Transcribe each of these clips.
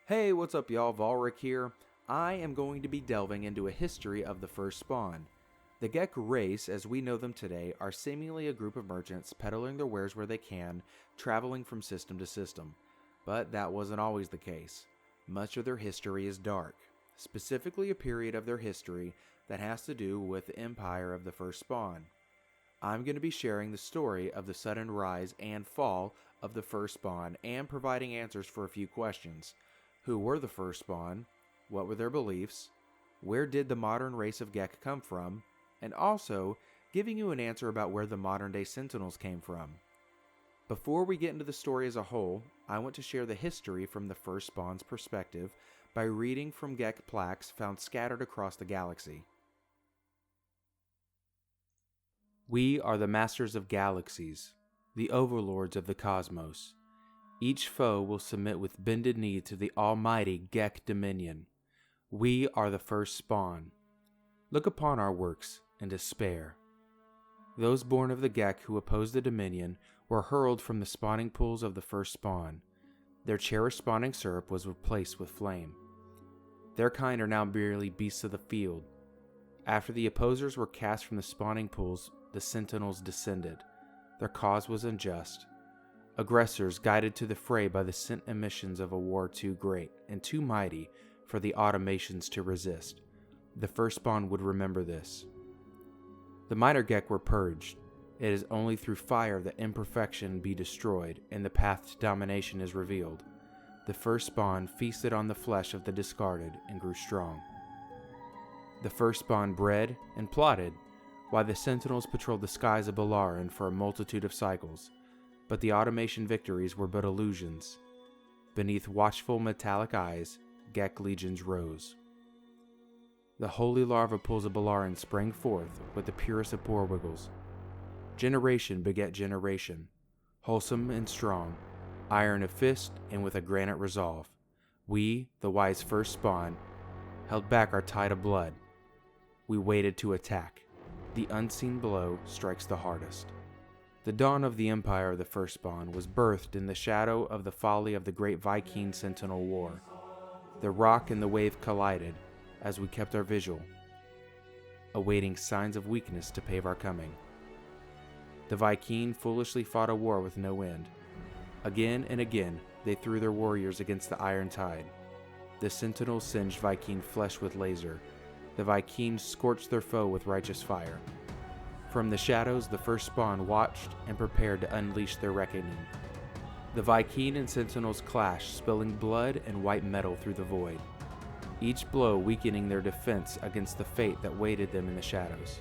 Hey, what's up y'all, Volrych here. I am going to be delving into a history of the first spawn. The Gek race, as we know them today, are seemingly a group of merchants peddling their wares where they can, traveling from system to system. But that wasn't always the case. Much of their history is dark, specifically a period of their history that has to do with the empire of the first spawn. I'm going to be sharing the story of the sudden rise and fall of the first spawn and providing answers for a few questions. Who were the first spawn? What were their beliefs? Where did the modern race of Gek come from? And also, giving you an answer about where the modern day Sentinels came from. Before we get into the story as a whole, I want to share the history from the first spawn's perspective by reading from Gek plaques found scattered across the galaxy. We are the masters of galaxies, the overlords of the cosmos. Each foe will submit with bended knee to the almighty Gek dominion. We are the first spawn. Look upon our works and despair. Those born of the Gek who opposed the dominion were hurled from the spawning pools of the first spawn. Their cherished spawning syrup was replaced with flame. Their kind are now merely beasts of the field. After the opposers were cast from the spawning pools, the Sentinels descended. Their cause was unjust. Aggressors guided to the fray by the scent emissions of a war too great and too mighty for the automations to resist. The first spawn would remember this. The minor Gek were purged. It is only through fire that imperfection be destroyed and the path to domination is revealed. The first spawn feasted on the flesh of the discarded and grew strong. The first spawn bred and plotted, while the Sentinels patrolled the skies of Balaran for a multitude of cycles. But the automation victories were but illusions. Beneath watchful metallic eyes, Gek legions rose. The holy larva pools of Balaran sprang forth with the purest of porwiggles. Generation beget generation, wholesome and strong, iron of fist and with a granite resolve. We, the wise first spawn, held back our tide of blood. We waited to attack. The unseen blow strikes the hardest. The dawn of the empire of the first spawn was birthed in the shadow of the folly of the great Viking Sentinel War. The rock and the wave collided as we kept our vigil, awaiting signs of weakness to pave our coming. The Viking foolishly fought a war with no end. Again and again they threw their warriors against the iron tide. The Sentinels singed Viking flesh with laser. The Vikings scorched their foe with righteous fire. From the shadows, the first spawn watched and prepared to unleash their reckoning. The Viking and Sentinels clashed, spilling blood and white metal through the void, each blow weakening their defense against the fate that waited them in the shadows.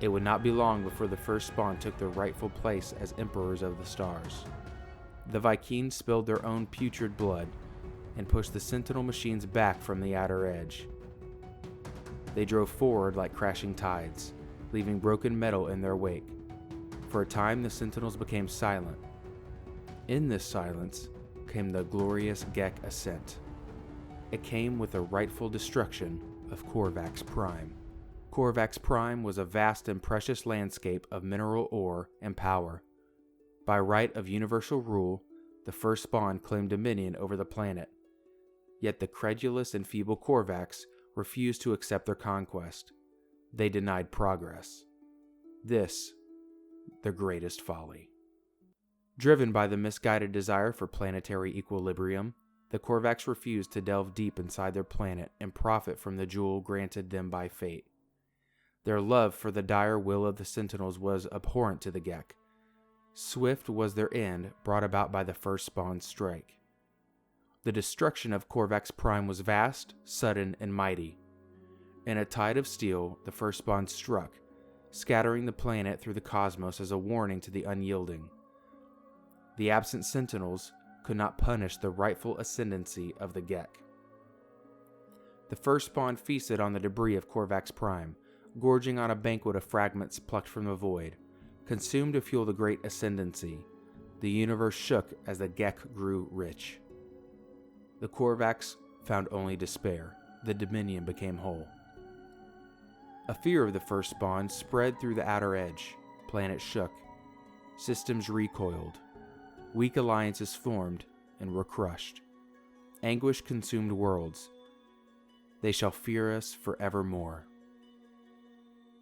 It would not be long before the first spawn took their rightful place as emperors of the stars. The Vikings spilled their own putrid blood and pushed the Sentinel machines back from the outer edge. They drove forward like crashing tides, leaving broken metal in their wake. For a time, the Sentinels became silent. In this silence came the glorious Gek ascent. It came with the rightful destruction of Corvax Prime. Corvax Prime was a vast and precious landscape of mineral ore and power. By right of universal rule, the first spawn claimed dominion over the planet. Yet the credulous and feeble Corvax refused to accept their conquest. They denied progress. This, their greatest folly. Driven by the misguided desire for planetary equilibrium, the Corvax refused to delve deep inside their planet and profit from the jewel granted them by fate. Their love for the dire will of the Sentinels was abhorrent to the Gek. Swift was their end, brought about by the first spawn's strike. The destruction of Corvax Prime was vast, sudden, and mighty. In a tide of steel, the first spawn struck, scattering the planet through the cosmos as a warning to the unyielding. The absent Sentinels could not punish the rightful ascendancy of the Gek. The first spawn feasted on the debris of Corvax Prime, gorging on a banquet of fragments plucked from the void, consumed to fuel the great ascendancy. The universe shook as the Gek grew rich. The Corvax found only despair. The dominion became whole. A fear of the first spawn spread through the outer edge. Planets shook. Systems recoiled. Weak alliances formed and were crushed. anguish-consumed worlds. They shall fear us forevermore.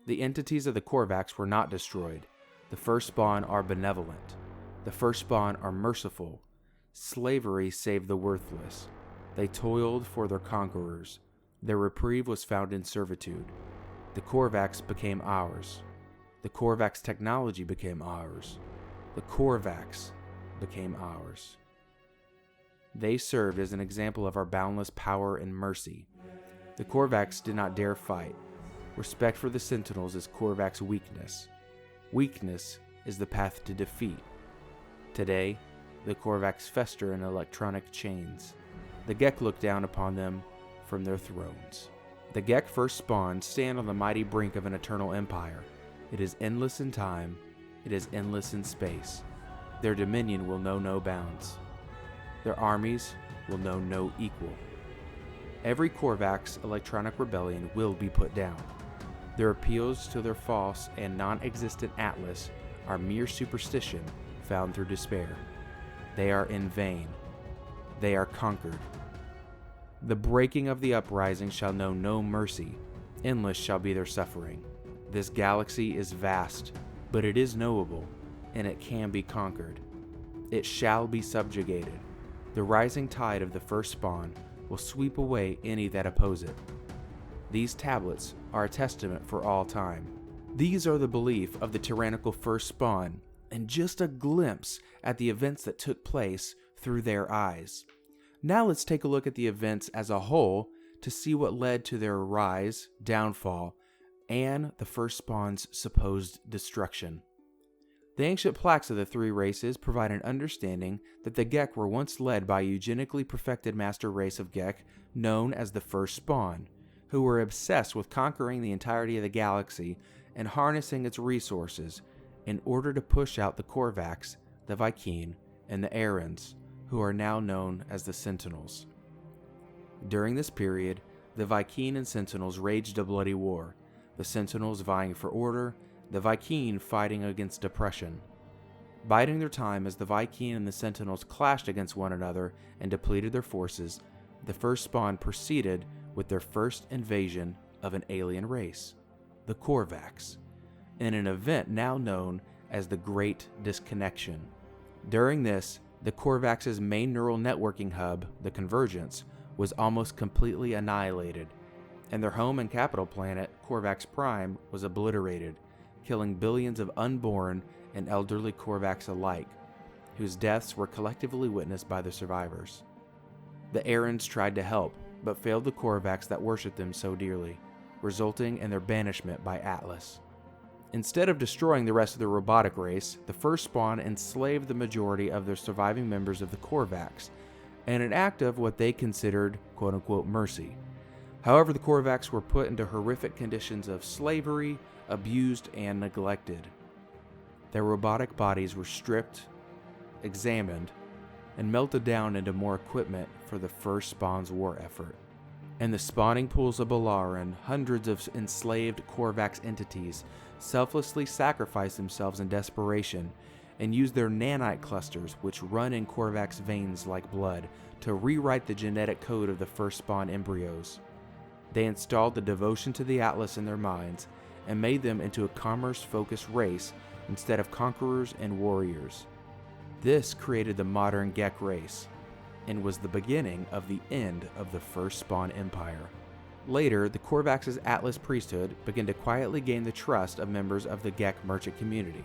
The entities of the Corvax were not destroyed. The Firstborn are benevolent. The Firstborn are merciful. Slavery saved the worthless. They toiled for their conquerors. Their reprieve was found in servitude. The Corvax became ours. The Corvax technology became ours. The Corvax became ours. They served as an example of our boundless power and mercy. The Corvax did not dare fight. Respect for the Sentinels is Corvax weakness. Weakness is the path to defeat. Today, the Corvax fester in electronic chains. The Gek look down upon them from their thrones. The Gek first spawned stand on the mighty brink of an eternal empire. It is endless in time. It is endless in space. Their dominion will know no bounds. Their armies will know no equal. Every Corvax electronic rebellion will be put down. Their appeals to their false and non-existent atlas are mere superstition found through despair. They are in vain. They are conquered. The breaking of the uprising shall know no mercy. Endless shall be their suffering. This galaxy is vast, but it is knowable, and it can be conquered. It shall be subjugated. The rising tide of the first spawn will sweep away any that oppose it. These tablets are a testament for all time. These are the belief of the tyrannical first spawn, and just a glimpse at the events that took place through their eyes. Now let's take a look at the events as a whole to see what led to their rise, downfall, and the first spawn's supposed destruction. The ancient plaques of the three races provide an understanding that the Gek were once led by a eugenically perfected master race of Gek known as the First Spawn, who were obsessed with conquering the entirety of the galaxy and harnessing its resources in order to push out the Corvax, the Vy'keen, and the Errands, who are now known as the Sentinels. During this period, the Vy'keen and Sentinels waged a bloody war, the Sentinels vying for order, the Vy'keen fighting against oppression. Biding their time as the Vy'keen and the Sentinels clashed against one another and depleted their forces, the First Spawn proceeded with their first invasion of an alien race, the Corvax, in an event now known as the Great Disconnection. During this, the Corvax's main neural networking hub, the Convergence, was almost completely annihilated, and their home and capital planet, Corvax Prime, was obliterated, killing billions of unborn and elderly Corvax alike, whose deaths were collectively witnessed by the survivors. The Errands tried to help, but failed the Corvax that worshipped them so dearly, resulting in their banishment by Atlas. Instead of destroying the rest of the robotic race, the First Spawn enslaved the majority of their surviving members of the Corvax, in an act of what they considered quote-unquote mercy. However, the Corvax were put into horrific conditions of slavery, abused, and neglected. Their robotic bodies were stripped, examined, and melted down into more equipment for the First Spawn's war effort. In the spawning pools of Balaran, hundreds of enslaved Corvax entities selflessly sacrifice themselves in desperation and use their nanite clusters, which run in Corvax veins like blood, to rewrite the genetic code of the First Spawn embryos. They installed the devotion to the Atlas in their minds and made them into a commerce-focused race instead of conquerors and warriors. This created the modern Gek race, and was the beginning of the end of the First Spawn Empire. Later, the Corvax's Atlas priesthood began to quietly gain the trust of members of the Gek merchant community.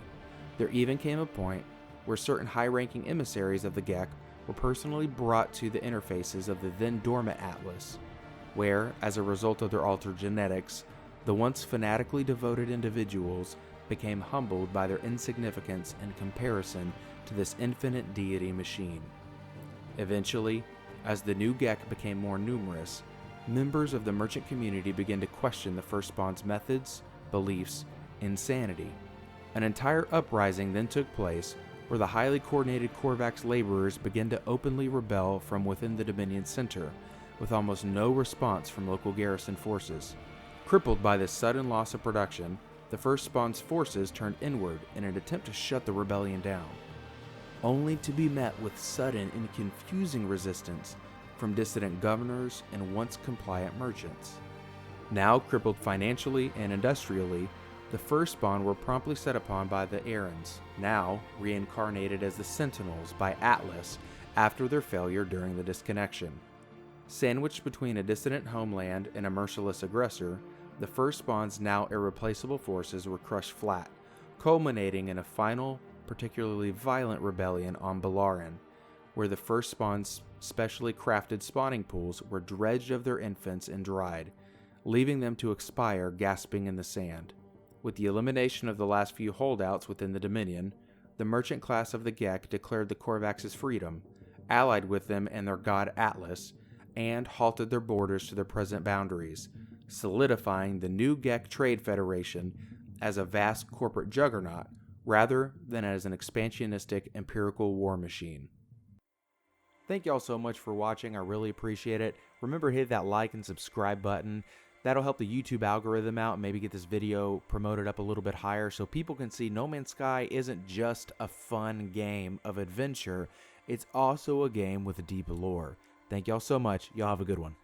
There even came a point where certain high-ranking emissaries of the Gek were personally brought to the interfaces of the then dormant Atlas, where, as a result of their altered genetics, the once fanatically devoted individuals became humbled by their insignificance in comparison to this infinite deity machine. Eventually, as the new Gek became more numerous, members of the merchant community began to question the First Spawn's methods, beliefs, and sanity. An entire uprising then took place where the highly coordinated Corvax laborers began to openly rebel from within the Dominion Center, with almost no response from local garrison forces. Crippled by this sudden loss of production, the First Spawn's forces turned inward in an attempt to shut the rebellion down. Only to be met with sudden and confusing resistance from dissident governors and once compliant merchants. Now crippled financially and industrially, the Firstborn were promptly set upon by the Errands, now reincarnated as the Sentinels by Atlas after their failure during the Disconnection. Sandwiched between a dissident homeland and a merciless aggressor, the Firstborn's now irreplaceable forces were crushed flat, culminating in a final, particularly violent rebellion on Balaran, where the Firstborn's specially crafted spawning pools were dredged of their infants and dried, leaving them to expire gasping in the sand. With the elimination of the last few holdouts within the Dominion, the merchant class of the Gek declared the Corvax's freedom, allied with them and their god Atlas, and halted their borders to their present boundaries, solidifying the new Gek Trade Federation as a vast corporate juggernaut rather than as an expansionistic empirical war machine. Thank y'all so much for watching. I really appreciate it. Remember, hit that like and subscribe button. That'll help the YouTube algorithm out and maybe get this video promoted up a little bit higher so people can see No Man's Sky isn't just a fun game of adventure. It's also a game with a deep lore. Thank y'all so much. Y'all have a good one.